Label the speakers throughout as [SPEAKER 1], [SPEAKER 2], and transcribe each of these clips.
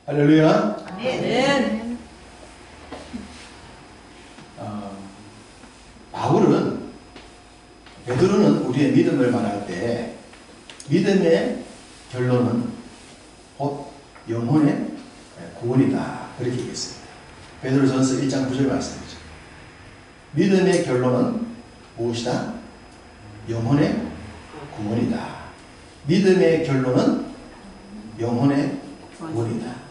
[SPEAKER 1] 할렐루야.
[SPEAKER 2] 아멘.
[SPEAKER 1] 바울은, 베드로는 우리의 믿음을 말할 때 믿음의 결론은 곧 영혼의 구원이다, 그렇게 얘기했습니다. 베드로전서 1장 9절 말씀이죠. 믿음의 결론은 무엇이다? 영혼의 구원이다. 믿음의 결론은 영혼의 구원이다.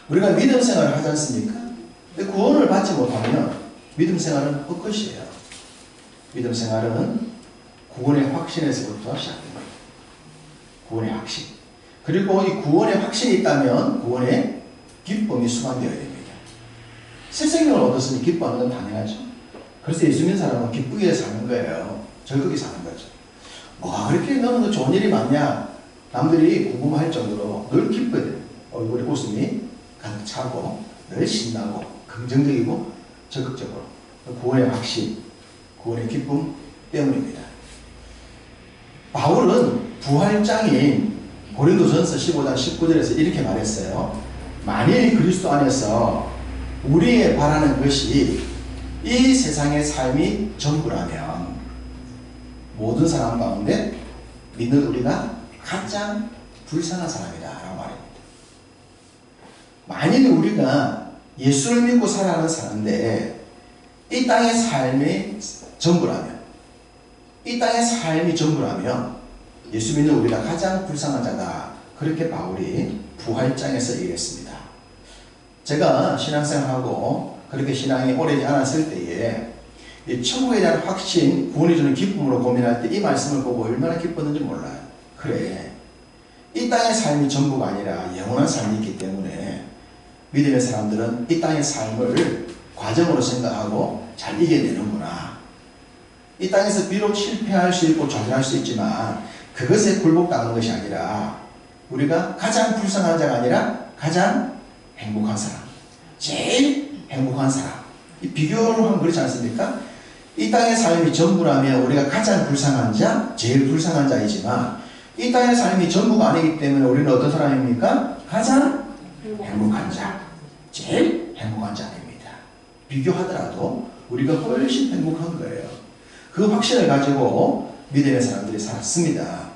[SPEAKER 1] 우리가 믿음 생활을 하지 않습니까? 근데 구원을 받지 못하면 믿음 생활은 헛것이에요. 믿음 생활은 구원의 확신에서부터 시작됩니다. 구원의 확신. 그리고 이 구원의 확신이 있다면 구원의 기쁨이 수반되어야 됩니다. 새 생명을 얻었으니 기뻐하는 건 당연하죠. 그래서 예수 믿는 사람은 기쁘게 사는 거예요. 즐겁게 사는 거죠. 뭐가 그렇게 너는 좋은 일이 많냐? 남들이 궁금할 정도로 늘 기뻐야 돼요. 얼굴에 웃음이 가득 차고 늘 신나고 긍정적이고 적극적으로. 구원의 확신, 구원의 기쁨 때문입니다. 바울은 부활장인 고린도전서 15장 19절에서 이렇게 말했어요. 만일 그리스도 안에서 우리의 바라는 것이 이 세상의 삶이 전부라면 모든 사람 가운데 믿는 우리가 가장 불쌍한 사람이다 라고 말합니다. 만일 우리가 예수를 믿고 살아가는 사람인데 이 땅의 삶이 전부라면, 이 땅의 삶이 전부라면 예수 믿는 우리가 가장 불쌍한 자다, 그렇게 바울이 부활장에서 얘기했습니다. 제가 신앙생활하고 그렇게 신앙이 오래지 않았을 때에 이 천국에 대한 확신, 구원이 주는 기쁨으로 고민할 때 이 말씀을 보고 얼마나 기뻤는지 몰라요. 그래, 이 땅의 삶이 전부가 아니라 영원한 삶이 있기 때문에 믿음의 사람들은 이 땅의 삶을 과정으로 생각하고 잘 이겨내는구나. 이 땅에서 비록 실패할 수 있고 좌절할 수 있지만 그것에 굴복당하는 것이 아니라 우리가 가장 불쌍한 자가 아니라 가장 행복한 사람, 제일 행복한 사람, 이 비교를 하면 그렇지 않습니까? 이 땅의 삶이 전부라면 우리가 가장 불쌍한 자, 제일 불쌍한 자이지만 이 땅의 삶이 전부가 아니기 때문에 우리는 어떤 사람입니까? 가장 행복한 자, 제일 행복한 자입니다. 비교하더라도 우리가 훨씬 행복한 거예요. 그 확신을 가지고 믿음의 사람들이 살았습니다.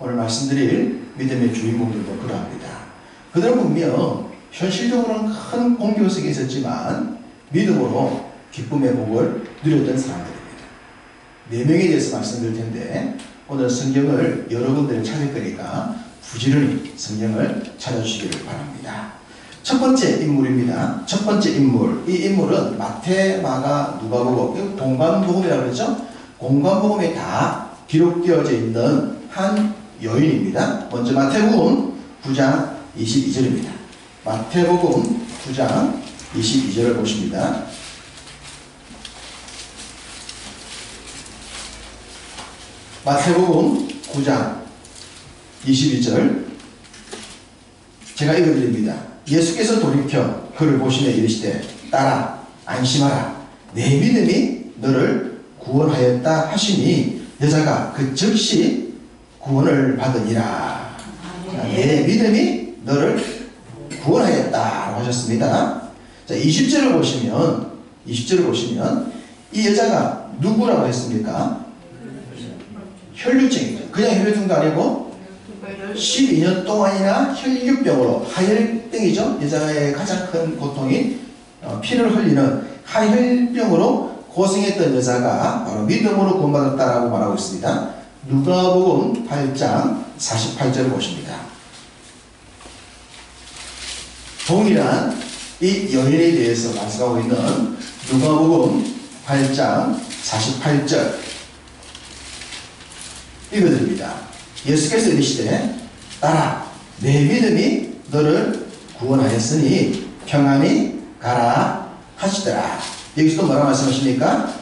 [SPEAKER 1] 오늘 말씀드릴 믿음의 주인공들도 그러합니다. 그들은 분명 현실적으로는 큰 공격 속에 있었지만 믿음으로 기쁨의 복을 누렸던 사람들입니다. 4명에 대해서 말씀드릴 텐데 오늘 성경을 여러 군데를 찾을 거니까 부지런히 성경을 찾아주시기를 바랍니다. 첫 번째 인물입니다. 첫 번째 인물. 이 인물은 마태, 마가, 누가복음, 공관복음이라고 그러죠. 공관복음에 다 기록되어져 있는 한 여인입니다. 먼저 마태복음 9장 22절입니다. 마태복음 9장 22절을 보십니다. 마태복음 9장 22절 제가 읽어드립니다. 예수께서 돌이켜 그를 보시며 이르시되 딸아 안심하라 내 믿음이 너를 구원하였다 하시니 여자가 그 즉시 구원을 받으니라. 내 믿음이 너를 구원하였다 하셨습니다. 자, 20절을 보시면 이 여자가 누구라고 했습니까? 혈류증이죠. 그냥 혈류증도 아니고 12년 동안이나 혈류병으로, 하혈병이죠. 여자의 가장 큰 고통이 피를 흘리는 하혈병으로 고생했던 여자가 바로 믿음으로 구원받았다라고 말하고 있습니다. 누가복음 8장 48절을 보십니다. 동일한 이 여인에 대해서 말씀하고 있는 누가복음 8장 48절 읽어드립니다. 예수께서 이르시되 딸아 내 믿음이 너를 구원하였으니 평안히 가라 하시더라. 여기서도 뭐라 말씀하십니까?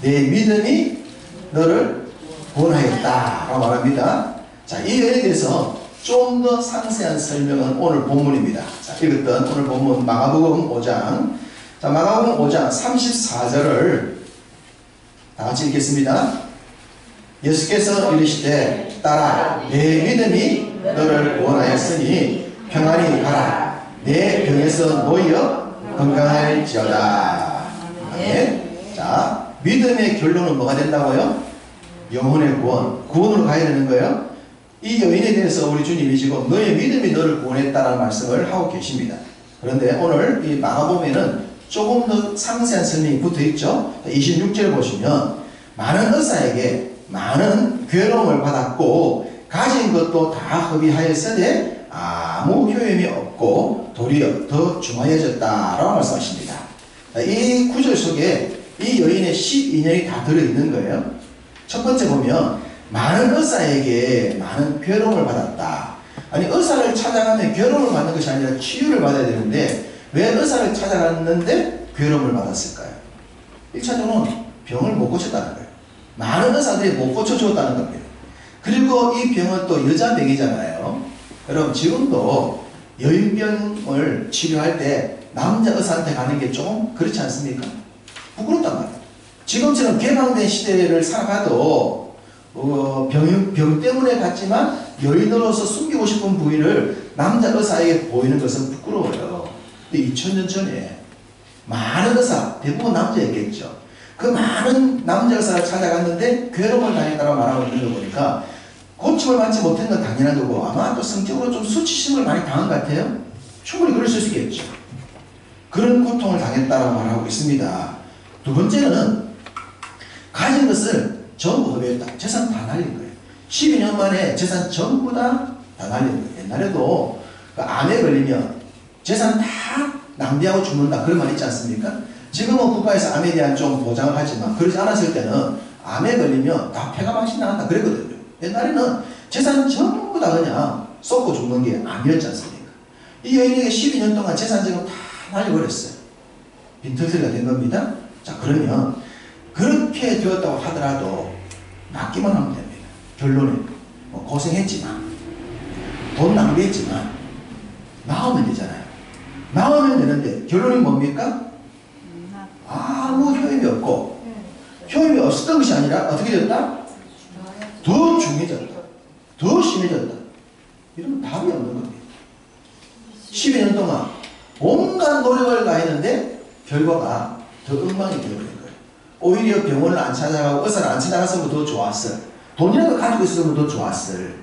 [SPEAKER 1] 내 믿음이 너를 구원하였다 라고 말합니다. 자, 이 여인에 대해서 좀 더 상세한 설명은 오늘 본문입니다. 자, 읽었던 오늘 본문 마가복음 5장. 자, 마가복음 5장 34절을 다 같이 읽겠습니다. 예수께서 이르시되 딸아 내 믿음이 너를 구원하였으니 평안히 가라 내 병에서 놓여 건강할지어다. 아멘. 자, 믿음의 결론은 뭐가 된다고요? 영혼의 구원. 구원으로 가야 되는 거예요. 이 여인에 대해서 우리 주님이 지금 너의 믿음이 너를 구원했다는 말씀을 하고 계십니다. 그런데 오늘 이 마가복음에는 조금 더 상세한 설명이 붙어 있죠. 26절 보시면 많은 의사에게 많은 괴로움을 받았고 가진 것도 다 허비하였으되 아무 효험이 없고 도리어 더 중하여졌다라고 말씀하십니다. 이 구절 속에 이 여인의 12년이 다 들어있는 거예요. 첫 번째 보면 많은 의사에게 많은 괴로움을 받았다. 아니 의사를 찾아가면 괴로움을 받는 것이 아니라 치유를 받아야 되는데 왜 의사를 찾아갔는데 괴로움을 받았을까요? 1차적으로는 병을 못 고쳤다는 거예요. 많은 의사들이 못 고쳐주었다는 겁니다. 그리고 이 병은 또 여자 병이잖아요. 여러분 지금도 여인병을 치료할 때 남자 의사한테 가는 게 조금 그렇지 않습니까? 부끄럽단 말이에요. 지금처럼 개방된 시대를 살아가도 병 때문에 갔지만 여인으로서 숨기고 싶은 부위를 남자 의사에게 보이는 것은 부끄러워요. 근데 2000년 전에 많은 의사, 대부분 남자였겠죠. 그 많은 남자 의사를 찾아갔는데 괴로움을 당했다고 말하고 있는 거 보니까 고침을 받지 못한 건 당연한 거고 아마 또 성적으로 좀 수치심을 많이 당한 것 같아요. 충분히 그럴 수 있겠죠. 그런 고통을 당했다고 말하고 있습니다. 두 번째는 가진 것을 전부 허비했다. 재산 다 날린 거예요. 12년 만에 재산 전부 다 날린 거예요. 옛날에도 그 암에 걸리면 재산 다 낭비하고 죽는다. 그런 말 있지 않습니까? 지금은 국가에서 암에 대한 좀 보장을 하지만 그러지 않았을 때는 암에 걸리면 다 폐가 맛이 나간다. 그랬거든요. 옛날에는 재산 전부 다 그냥 쏟고 죽는 게 암이었지 않습니까? 이 여인에게 12년 동안 재산 지금 다 날려버렸어요. 빈털터리가 된 겁니다. 자, 그러면 그렇게 되었다고 하더라도 낫기만 하면 됩니다. 결론에 뭐 고생했지만 돈 낭비했지만 나오면 되잖아요. 나오면 되는데 결론이 뭡니까? 아무 효험이 없고 효험이 없었던 것이 아니라 어떻게 됐다? 더 중해졌다. 더 심해졌다. 이러면 답이 없는 겁니다. 12년 동안 온갖 노력을 다했는데 결과가 더 엉망이 되어버린 거예요. 오히려 병원을 안 찾아가고 의사를 안 찾아갔으면 더 좋았을. 돈이라도 가지고 있었으면 더 좋았을.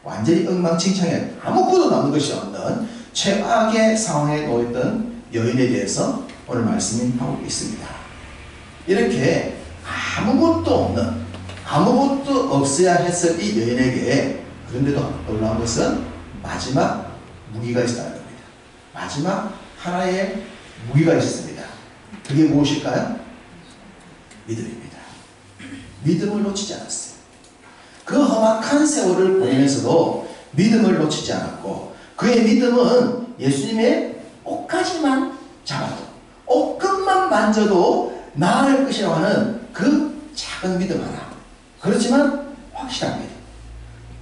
[SPEAKER 1] 완전히 엉망진창에 아무것도 남는 것이 없는 최악의 상황에 놓였던 여인에 대해서 오늘 말씀하고 있습니다. 이렇게 아무것도 없는, 아무것도 없어야 했을 이 여인에게 그런데도 놀라운 것은 마지막 무기가 있었다는 겁니다. 마지막 하나의 무기가 있습니다. 그게 무엇일까요? 믿음입니다. 믿음을 놓치지 않았어요. 그 험악한 세월을 보내면서도 믿음을 놓치지 않았고 그의 믿음은 예수님의 옷가지만 잡아도 옷끝만 만져도 나을 것이라고 하는 그 작은 믿음 하나. 그렇지만 확실한 믿음.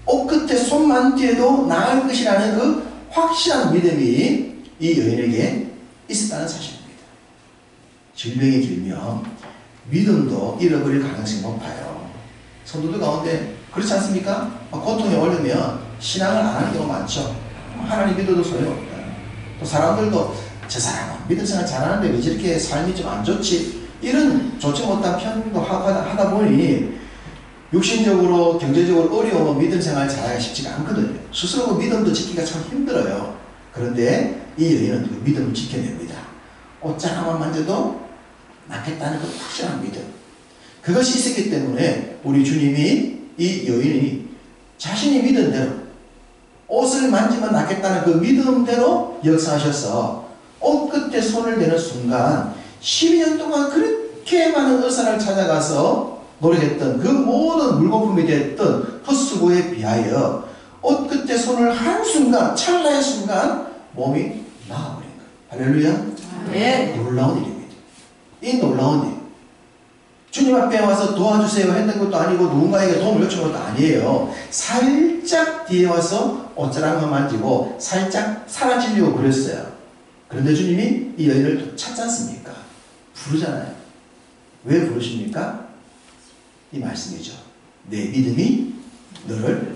[SPEAKER 1] 옷끝에 손만 떼도 나을 것이라는 그 확실한 믿음이 이 여인에게 있었다는 사실입니다. 질병이 길면 믿음도 잃어버릴 가능성이 높아요. 성도들 가운데 그렇지 않습니까? 고통에 오르면 신앙을 안 하는 경우가 많죠. 하나님 믿어도 소용없다. 또 사람들도 저 사람은 믿음 생활 잘하는데 왜 저렇게 삶이 좀 안 좋지? 이런 좋지 못한 편도 하다 보니 육신적으로 경제적으로 어려우면 믿음 생활 잘하기가 쉽지가 않거든요. 스스로 그 믿음도 지키기가 참 힘들어요. 그런데 이 여인은 그 믿음을 지켜냅니다. 옷장 하나만 만져도 낫겠다는 그 확실한 믿음. 그것이 있었기 때문에 우리 주님이 이 여인이 자신이 믿은 대로 옷을 만지면 낫겠다는 그 믿음대로 역사하셔서 옷 끝에 손을 대는 순간 12년 동안 그렇게 많은 의사를 찾아가서 노력했던 그 모든 물거품이 됐던 헛수고에 비하여 옷 끝에 손을 한 순간, 찰나의 순간 몸이 나아버린 거예요. 할렐루야.
[SPEAKER 2] 네.
[SPEAKER 1] 놀라운 일입니다. 이 놀라운 일. 주님 앞에 와서 도와주세요 했던 것도 아니고 누군가에게 도움을 요청한 것도 아니에요. 살짝 뒤에 와서 옷자락만 만지고 살짝 사라지려고 그랬어요. 그런데 주님이 이 여인을 또 찾지 않습니까? 부르잖아요. 왜 부르십니까? 이 말씀이죠. 내 믿음이 너를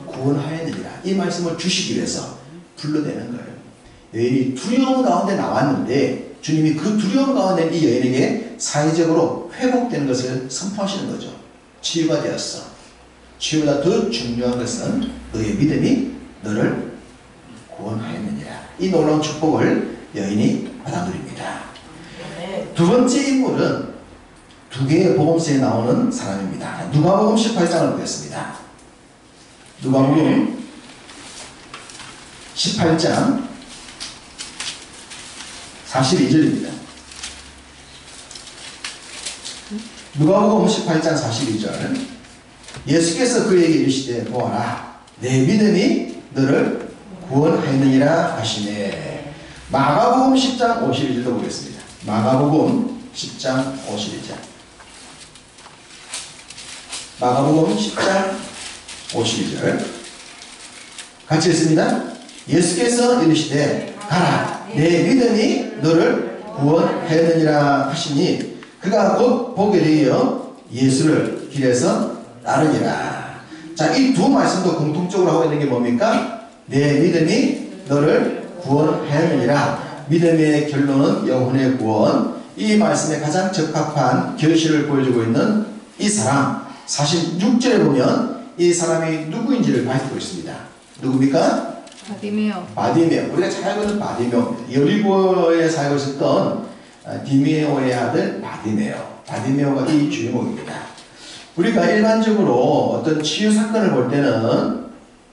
[SPEAKER 1] 구원하였느니라. 이 말씀을 주시기 위해서 불러내는 거예요. 여인이 두려움 가운데 나왔는데 주님이 그 두려움 가운데 이 여인에게 사회적으로 회복되는 것을 선포하시는 거죠. 치유가 되었어. 치유보다 더 중요한 것은 너의 믿음이 너를 구원하였느니라. 이 놀라운 축복을 여인이 받아들입니다. 두 번째 인물은 두 개의 복음서에 나오는 사람입니다. 누가복음 18장을 보겠습니다. 누가복음 18장 42절입니다. 누가복음 18장 42절. 예수께서 그에게 이르시되 보아라 내 믿음이 너를 구원하였느니라 하시네. 마가복음 10장 51절도 보겠습니다. 마가복음 10장 51절. 마가복음 10장 52절 같이 읽습니다. 예수께서 이르시되 가라 내 믿음이 너를 구원하였느니라 하시니 그가 곧 보게 되어 예수를 길에서 따르니라. 자, 이 두 말씀도 공통적으로 하고 있는 게 뭡니까? 내 믿음이 너를 구원하였느니라. 믿음의 결론은 영혼의 구원. 이 말씀에 가장 적합한 결실을 보여주고 있는 이 사람 46절에 보면 이 사람이 누구인지를 밝히고 있습니다. 누굽니까? 바디메오. 우리가 잘 알고 있는 바디메오입니다. 여리고에 살고 있었던 디메오의 아들 바디메오. 바디메오가 이 주인공입니다. 우리가 일반적으로 어떤 치유 사건을 볼 때는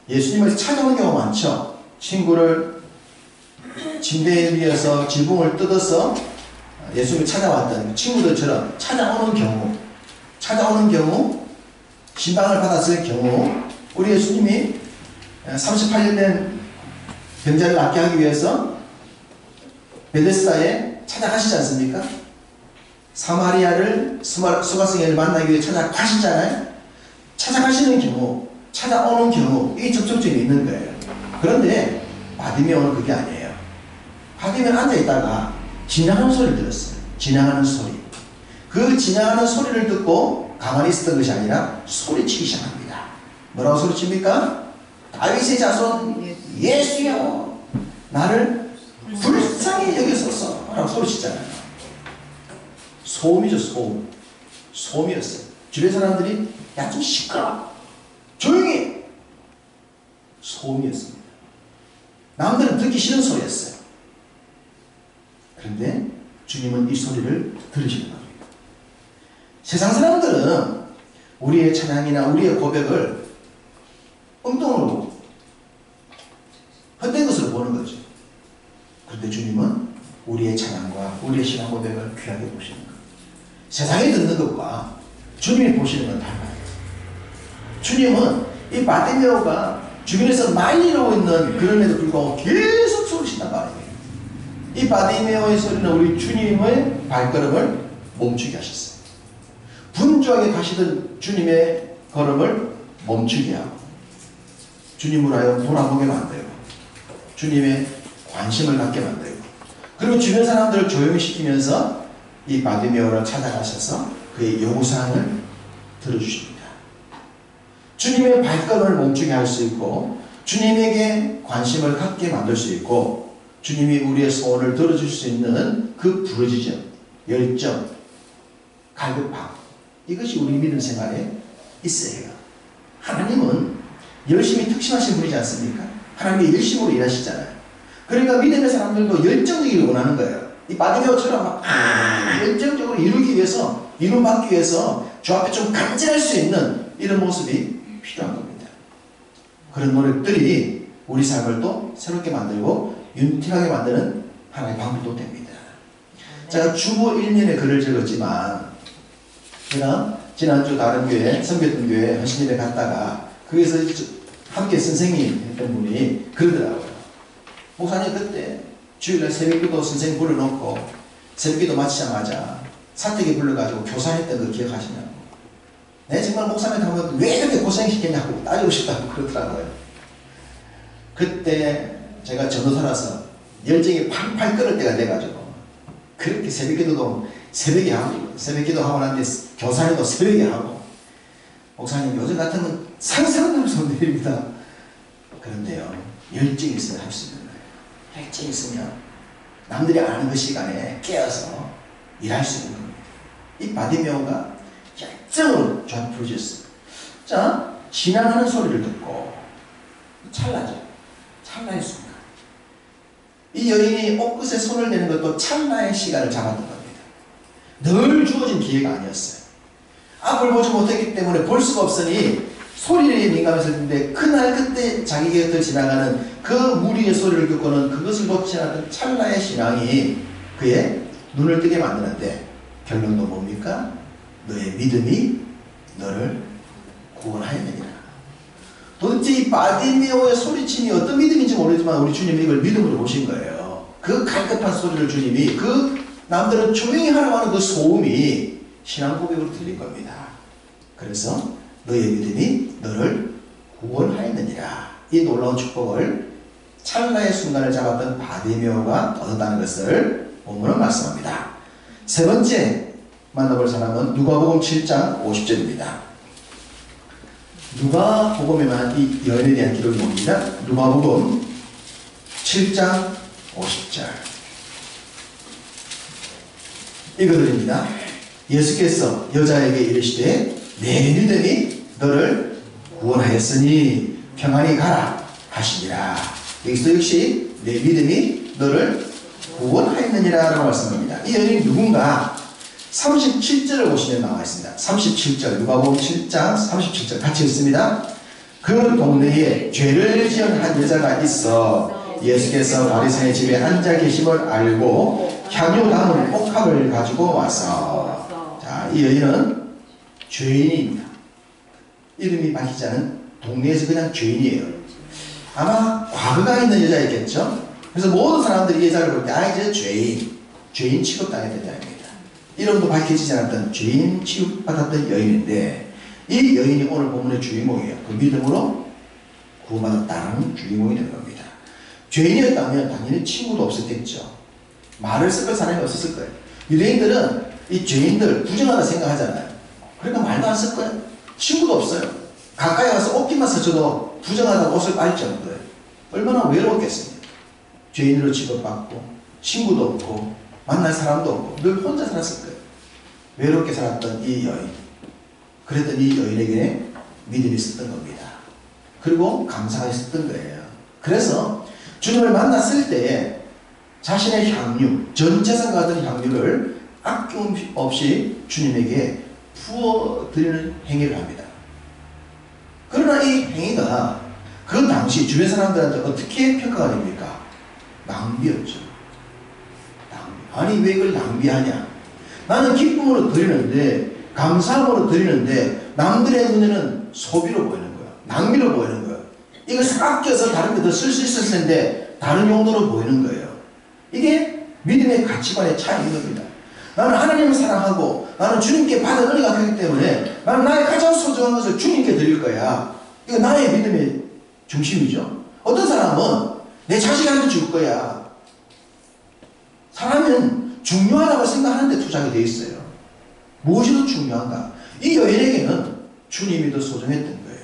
[SPEAKER 1] 예수님을 찾아오는 경우가 많죠. 친구를 침대에 누워서 지붕을 뜯어서 예수님을 찾아왔던 친구들처럼 찾아오는 경우 신방을 받았을 경우 우리 예수님이 38년 된 병자를 낫게 하기 위해서 베데스다에 찾아가시지 않습니까? 사마리아를 수가성애를 만나기 위해 찾아가시잖아요. 찾아가시는 경우, 찾아오는 경우 이 접촉점이 있는 거예요. 그런데 바디메오는 그게 아니에요. 바디메오는 앉아있다가 지나가는 소리를 들었어요. 지나가는 소리. 그 지나가는 소리를 듣고 가만히 있었던 것이 아니라 소리치기 시작합니다. 뭐라고 소리칩니까? 다윗의 자손 예수여 나를 불쌍히 여기소서 라고 소리치잖아요. 소음이죠. 소음이었어요. 주변 사람들이 야 좀 시끄러워 조용히 소음이었습니다. 남들은 듣기 싫은 소리였어요. 그런데 주님은 이 소리를 들으시는 겁니다. 세상 사람들은 우리의 찬양이나 우리의 고백을 엉뚱으로 헛된 것으로 보는 거죠. 그런데 주님은 우리의 찬양과 우리의 신앙 고백을 귀하게 보시는 거예요. 세상이 듣는 것과 주님이 보시는 건 달라요. 주님은 이 바디메오가 주변에서 많이 이러고 있는 그런에도 불구하고 계속 소리친단 말이에요. 이 바디메오의 소리는 우리 주님의 발걸음을 멈추게 하셨어요. 분주하게 가시던 주님의 걸음을 멈추게 하고 주님을 하여 돌아보게 만들고 주님의 관심을 갖게 만들고 그리고 주변 사람들을 조용히 시키면서 이 바디메오를 찾아가셔서 그의 요구사항을 들어주십니다. 주님의 발걸음을 멈추게 할 수 있고 주님에게 관심을 갖게 만들 수 있고 주님이 우리의 소원을 들어줄 수 있는 그 부르짖음, 열정, 갈급함 이것이 우리 믿음 생활에 있어야 해요. 하나님은 열심히 특심하신 분이지 않습니까? 하나님이 열심으로 일하시잖아요. 그러니까 믿음의 사람들도 열정적이길 원하는 거예요. 이 바디메오처럼 막 열정적으로 이루받기 위해서 주 앞에 좀 간절할 수 있는 이런 모습이 필요한 겁니다. 그런 노력들이 우리 삶을 또 새롭게 만들고 윤택하게 만드는 하나의 방법도 됩니다. 제가 주보 1면에 글을 적었지만 제가 지난주 다른 교회, 섬겼던 교회 헌신일에 갔다가 거기서 함께 선생님 했던 분이 그러더라고요. 목사님 그때 주일날 새벽기도 선생님 불러놓고 새벽기도 마치자마자 사택에 불러가지고 교사했던 거 기억하시냐고. 내 정말 목사님 가면 왜 그렇게 고생시켰냐고 따지고 싶다고 그러더라고요. 그때 제가 전도사라서 열정이 팔팔 끓을 때가 돼가지고 그렇게 새벽기도도 새벽에 하고 새벽기도 하고 난 뒤에 교사님도 새벽에 하고 목사님 요즘 같으면 상상도 할 수 없는 일입니다. 그런데요 열정이 있으면 할 수 있는 거예요. 일찍 있으면 남들이 안 하는 그 시간에 깨어서 일할 수 있는 겁니다. 이 바디메오가 열정으로 부르짖었어요. 자, 지나가는 소리를 듣고 찰나죠. 찰나의 순간. 이 여인이 옷끝에 손을 대는 것도 찰나의 시간을 잡았던 겁니다. 늘 주어진 기회가 아니었어요. 앞을 보지 못했기 때문에 볼 수가 없으니 소리에 민감해서 했는데 그날 그때 자기 곁을 지나가는 그 무리의 소리를 듣고는 그것을 놓지 않았던 찰나의 신앙이 그의 눈을 뜨게 만드는데 결론도 뭡니까? 너의 믿음이 너를 구원하였느니라. 도대체 이 바디메오의 소리침이 어떤 믿음인지 모르지만 우리 주님이 이걸 믿음으로 보신 거예요. 그 갈급한 소리를 주님이 그 남들은 조용히 하라고 하는 그 소음이 신앙 고백으로 들린 겁니다. 그래서 너의 믿음이 너를 구원하였느니라. 이 놀라운 축복을 찰나의 순간을 잡았던 바디메오가 얻었다는 것을 본문은 말씀합니다. 세 번째 만나볼 사람은 누가복음 7장 50절입니다. 누가복음에만 이 여인에 대한 기록이 옵니다. 누가복음 7장 50절 읽어드립니다. 예수께서 여자에게 이르시되 내 믿음이 너를 구원하였으니 평안히 가라 하시니라. 여기서 역시 내 믿음이 너를 구원하였느니라 라고 말씀합니다. 이 여인이 누군가 37절을 보시면 나와 있습니다. 37절 누가복음 7장 37절 같이 읽습니다. 그 동네에 죄를 지은 한 여자가 있어 예수께서 바리새인의 집에 앉아 계심을 알고 향유 담은 옥합을 가지고 와서 자, 이 여인은 죄인입니다. 이름이 밝히지 않은 동네에서 그냥 죄인이에요. 아마 과거가 있는 여자였겠죠. 그래서 모든 사람들이 이 여자를 볼 때 아 이제 죄인 취급당했던 여자입니다. 이름도 밝혀지지 않았던 죄인 취급받았던 여인인데 이 여인이 오늘 본문의 주인공이에요. 그 믿음으로 구원받았다는 주인공이 되는 겁니다. 죄인이었다면 당연히 친구도 없었겠죠. 말을 섞을 사람이 없었을 거예요. 유대인들은 이 죄인들 부정하다 생각하잖아요. 그러니까 말도 안 섞어요. 친구도 없어요. 가까이 가서 옷깃만 스쳐도 부정하다고 옷을 빨지 않는 거예요. 얼마나 외로웠겠습니까? 죄인으로 취급받고 친구도 없고 만날 사람도 없고 늘 혼자 살았을 거예요. 외롭게 살았던 이 여인. 그랬던 이 여인에게 믿음이 있었던 겁니다. 그리고 감사가 있었던 거예요. 그래서 주님을 만났을 때에 자신의 향유, 전 재산과 같은 향유를 아낌없이 주님에게 부어드리는 행위를 합니다. 그러나 이 행위가 그 당시 주변 사람들한테 어떻게 평가가 됩니까? 낭비였죠. 아니 왜 이걸 낭비하냐? 나는 기쁨으로 드리는데 감사함으로 드리는데 남들의 눈에는 소비로 보이는 거야. 낭비로 보이는 거야. 이걸 아껴서 다른 데 더 쓸 수 있었을 텐데 다른 용도로 보이는 거예요. 이게 믿음의 가치관의 차이인 겁니다. 나는 하나님을 사랑하고 나는 주님께 받은 은혜가 크기 때문에 나는 나의 가장 소중한 것을 주님께 드릴 거야. 이거 나의 믿음의 중심이죠. 어떤 사람은 내 자식한테 줄 거야. 사람은 중요하다고 생각하는 데 투자가 되어 있어요. 무엇이 더 중요한가? 이 여인에게는 주님이 더 소중했던 거예요.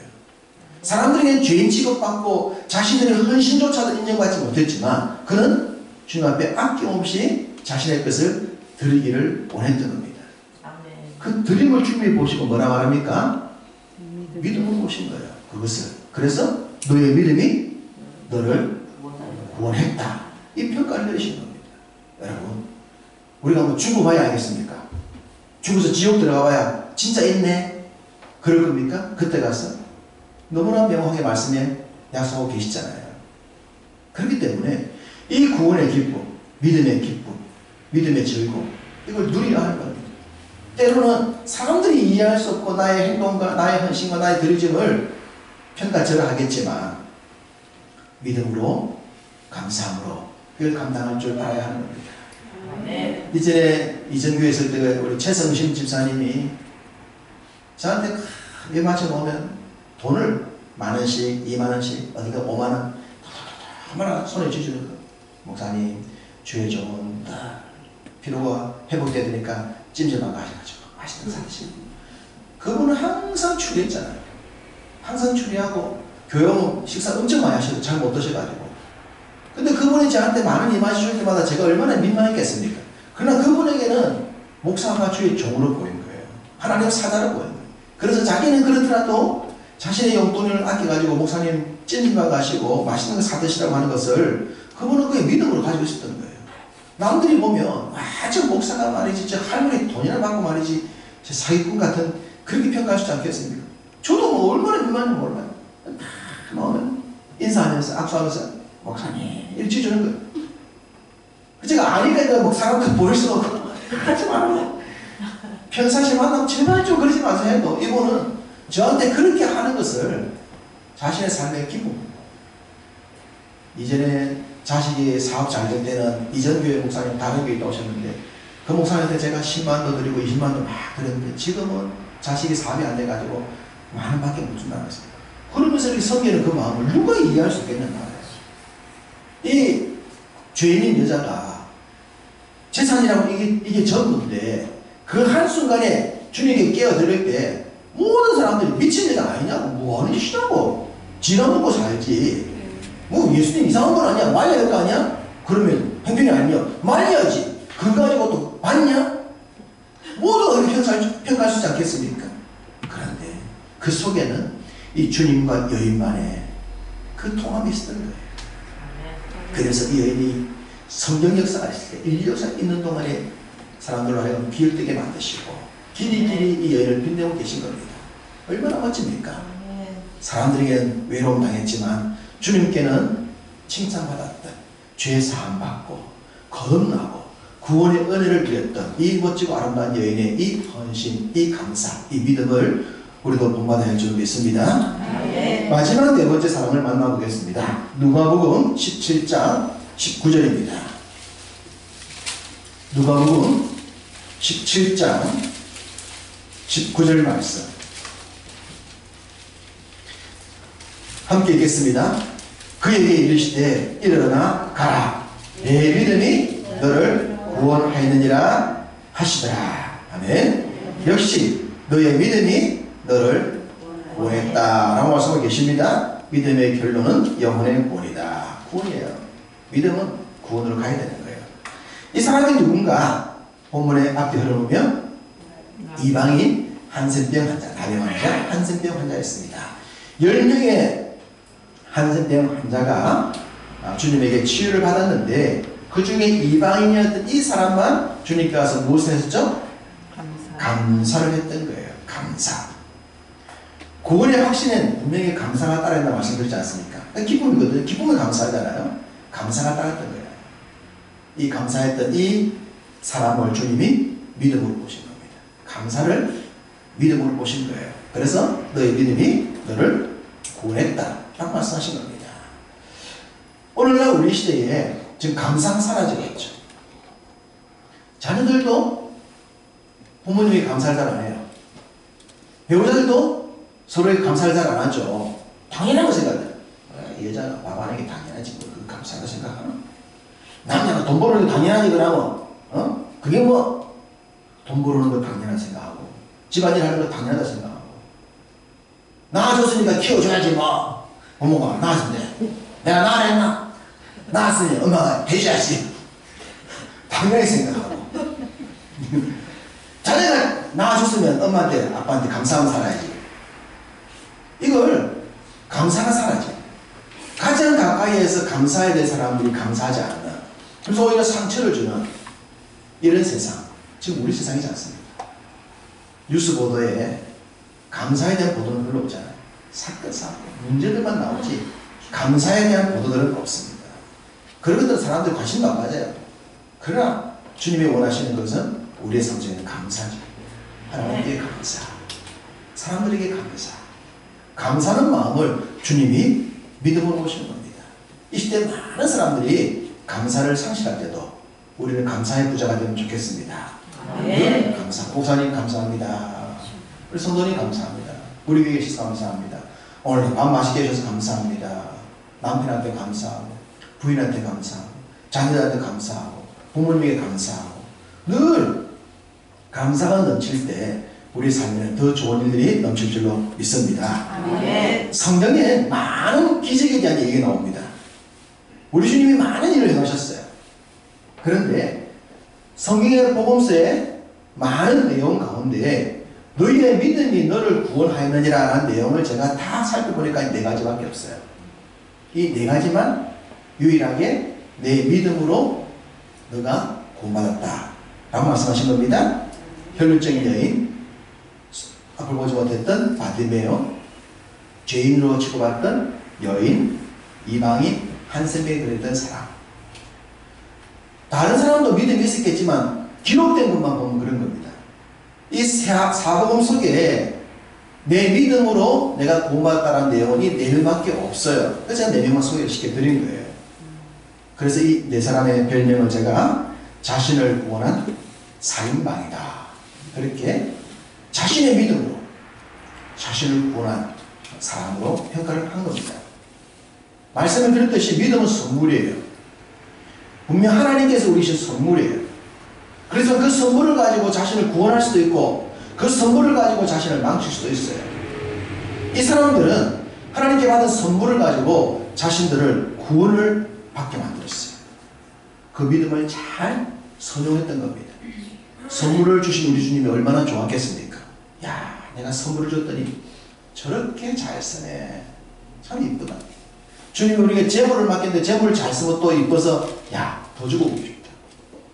[SPEAKER 1] 사람들에게는 죄인 취급받고 자신들의 헌신조차도 인정받지 못했지만 그는 주님 앞에 아낌없이 자신의 것을 드리기를 원했던 겁니다. 그 드림을 주님이 보시고 뭐라 말합니까? 믿음을 보신 거예요. 그것을. 그래서 너의 믿음이 너를 구원했다. 이 평가를 내리신 겁니다. 여러분, 우리가 뭐 죽어봐야 알겠습니까? 죽어서 지옥 들어가봐야 진짜 있네? 그럴 겁니까? 그때 가서? 너무나 명확하게 말씀에 약속하고 계시잖아요. 그렇기 때문에 이 구원의 기쁨, 믿음의 기쁨, 믿음의 즐거움, 이걸 누리려 하는 겁니다. 때로는 사람들이 이해할 수 없고 나의 행동과 나의 헌신과 나의 드리짐을 평가절하하겠지만 믿음으로 감사함으로 그걸 감당할 줄 알아야 하는 겁니다. 네. 이전에 이전교회 있을 때 우리 최성심 집사님이 저한테 크게 맞춰놓으면 돈을 10,000원씩 20,000원씩 어디가 50,000원 얼마나 손에 쥐주는 거. 목사님 주의 종은 피로가 회복되야 되니까 찜질방 가셔가지고 맛있는 거 사드시고. 그분은 항상 추리했잖아요. 항상 추리하고 교회 식사 엄청 많이 하셔도 잘 못 드셔가지고 근데 그분이 저한테 많은 임하시 줄 때마다 제가 얼마나 민망했겠습니까? 그러나 그분에게는 목사가 주의 종으로 보인 거예요. 하나님의 사자로 보인 거예요. 그래서 자기는 그렇더라도 자신의 용돈을 아껴가지고 목사님 찜질방 가시고 맛있는 거 사드시라고 하는 것을 그분은 그의 믿음으로 가지고 있었던 거예요. 남들이 보면 저 목사가 말이지 저 할머니 돈이나 받고 말이지 저 사기꾼 같은 그렇게 평가할 수 있지 않겠습니까? 저도 뭐 얼마나 민망한지 몰라요. 다 인사하면서 악수하면서 목사님 일찍 주는 거예요. 제가 아니까 뭐 사람들 모를 수가 없고 하지 말아요. 평상시에 만나면 제발 좀 그러지 마세요 해도 이분은 저한테 그렇게 하는 것을 자신의 삶의 기쁨입니다. 이전에 자식이 사업 잘 될 때는 이전 교회 목사님 다른 교회 있다 오셨는데 그 목사님한테 제가 10만도 드리고 20만도 막 드렸는데 지금은 자식이 사업이 안 돼가지고 만 원밖에 못 준다는 거예요. 그러면서 이렇게 섬기는 그 마음을 누가 이해할 수 있겠냐 말이에요. 이 죄인인 여자가 재산이라고 이게 전부인데 그 한순간에 주님께 깨어들을 때 모든 사람들이 미친 여자 아니냐고 뭐 하는 짓이라고 지나먹고 살지 뭐 예수님 이상한 건 아니야 말려야 될 거 아니야? 그러면 형편이 아니면 말려야지 그거 가지고 또 맞냐? 모두가 그렇게 평가할 수 있지 않겠습니까? 그런데 그 속에는 이 주님과 여인만의 그 통함이 있었던 거예요. 그래서 이 여인이 성경 역사가 있을 때 인류 역사가 있는 동안에 사람들로 하여금 귀를 뜨게 만드시고 길이길이 이 여인을 빛내고 계신 겁니다. 얼마나 멋집니까? 사람들에게는 외로움 당했지만 주님께는 칭찬받았던 죄 사함받고 거듭나고 구원의 은혜를 드렸던 이 멋지고 아름다운 여인의 이 헌신, 이 감사, 이 믿음을 우리도 본받아야 할 줄 믿습니다. 마지막 네 번째 사람을 만나보겠습니다. 누가복음 17장 19절입니다. 누가복음 17장 19절 말씀 함께 읽겠습니다. 그에게 이르시되 일어나 가라 내 믿음이 너를 구원하였느니라 하시더라. 아멘. 역시 너의 믿음이 너를 구원했다 라고 말씀하고 계십니다. 믿음의 결론은 영혼의 구원이다. 구원이에요. 믿음은 구원으로 가야 되는 거예요. 이 사람이 누군가 본문의 앞에 흐르면 이방인 한센병 환자, 다병 환자, 한센병 환자였습니다. 10명의 한센병 환자가 주님에게 치유를 받았는데 그 중에 이방인이었던 이 사람만 주님께 와서 무엇을 했었죠? 감사를 했던 거예요. 감사. 구원의 확신엔 분명히 감사가 따른다고 말씀드리지 않습니까? 기쁨이거든요. 기쁨을 감사하잖아요. 감사가 따랐던 거예요. 이 감사했던 이 사람을 주님이 믿음으로 보신 겁니다. 감사를 믿음으로 보신 거예요. 그래서 너의 믿음이 너를 구원했다 라고 말씀하신 겁니다. 오늘날 우리 시대에 지금 감사가 사라지고 있죠. 자녀들도 부모님이 감사를 잘 안 해요. 배우자들도 서로에게 감사를 잘 안 하죠. 당연한 거 생각해요. 여자가 밥 하는 게 당연하지 뭐 그 감사하다 생각하나? 남자가 돈 버는 게 당연하지 그러면 그게 뭐 돈 버는 거 당연하다 생각하고 집안일 하는 거 당연하다 생각하고 낳아줬으니까 키워줘야지 뭐 부모가 낳았는데 내가 낳아냈나? 낳았으니 엄마가 해줘야지 당연히 생각하고 자네가 낳아줬으면 엄마한테 아빠한테 감사하면 살아야지. 이걸 감사가 사라져. 가장 가까이에서 감사해야 될 사람들이 감사하지 않는, 그래서 오히려 상처를 주는 이런 세상, 지금 우리 세상이지 않습니까? 뉴스 보도에 감사에 대한 보도는 별로 없잖아요. 사건, 사건, 문제들만 나오지 감사에 대한 보도들은 없습니다. 그런 것들은 사람들 관심도 안 가져요. 그러나 주님이 원하시는 것은 우리의 삶 속에는 감사죠. 하나님께 감사, 사람들에게 감사. 감사하는 마음을 주님이 믿음으로 보시는 겁니다. 이 시대에 많은 사람들이 감사를 상실할 때도 우리는 감사의 부자가 되면 좋겠습니다. 네. 감사. 목사님 감사합니다. 우리 성도님 감사합니다. 우리 교회 계셔서 감사합니다. 오늘 밥 맛있게 해주셔서 감사합니다. 남편한테 감사하고 부인한테 감사하고 자녀들한테 감사하고 부모님에게 감사하고 늘 감사가 넘칠 때 우리 삶에는 더 좋은 일들이 넘칠 줄로 믿습니다. 네. 성경에 많은 기적에 대한 얘기가 나옵니다. 우리 주님이 많은 일을 행하셨어요. 그런데 성경의 복음서에 많은 내용 가운데 너희의 믿음이 너를 구원하였느니라 라는 내용을 제가 다 살펴보니까 4가지밖에 없어요. 이 4가지만 유일하게 내 믿음으로 너가 구원받았다 라고 말씀하신 겁니다. 혈루증인 여인, 앞을 보지 못했던 바디메오, 죄인으로 취급받던 여인, 이방인, 한센병에 들어있던 사람. 다른 사람도 믿음이 있었겠지만 기록된 것만 보면 그런 겁니다. 이 사복음 속에 내 믿음으로 내가 구원받았다는 내용이 4명밖에 없어요. 그래서 제가 4명만 소개를 시켜드린 거예요. 그래서 이 4사람의 별명을 제가 자신을 구원한 사인방이다. 그렇게 자신의 믿음으로 자신을 구원한 사람으로 평가를 한 겁니다. 말씀을 드렸듯이 믿음은 선물이에요. 분명 하나님께서 우리 주신 선물이에요. 그래서 그 선물을 가지고 자신을 구원할 수도 있고 그 선물을 가지고 자신을 망칠 수도 있어요. 이 사람들은 하나님께 받은 선물을 가지고 자신들을 구원을 받게 만들었어요. 그 믿음을 잘 선용했던 겁니다. 선물을 주신 우리 주님이 얼마나 좋았겠습니까? 야, 내가 선물을 줬더니 저렇게 잘 쓰네. 참 이쁘다. 주님이 우리가 재물을 맡겼는데 재물을 잘 쓰고 또 이뻐서 야, 더 주고 싶다.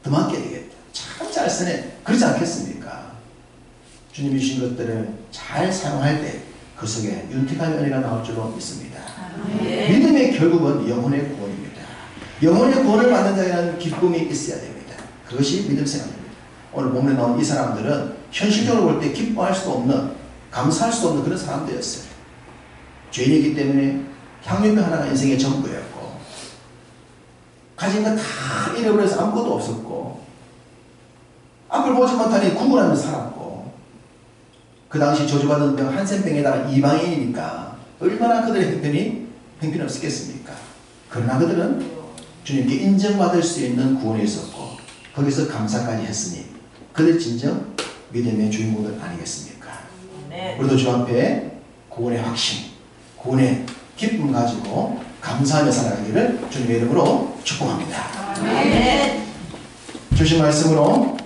[SPEAKER 1] 더 맡겨야 되겠다. 참 잘 쓰네. 그러지 않겠습니까? 주님이 주신 것들을 잘 사용할 때 그 속에 윤택한 은혜가 나올 줄로 믿습니다. 믿음의 결국은 영혼의 구원입니다. 영혼의 구원을 받는 자에는 기쁨이 있어야 됩니다. 그것이 믿음 생활입니다. 오늘 본문에 나온 이 사람들은 현실적으로 볼 때 기뻐할 수도 없는, 감사할 수도 없는 그런 사람들이었어요. 죄인이기 때문에 향유병 하나가 인생의 전부였고 가진 거 다 잃어버려서 아무것도 없었고 앞을 보지 못하니 구걸하며 살았고 그 당시 저주받은 병 한센병에다가 이방인이니까 얼마나 그들의 형편이 없었겠습니까? 그러나 그들은 주님께 인정받을 수 있는 구원이 있었고 거기서 감사까지 했으니 그들 진정 믿음의 주인공들 아니겠습니까? 우리도 주 앞에 구원의 확신, 구원의 기쁨 가지고 감사하며 살아가기를 주님의 이름으로 축복합니다. 주신 말씀으로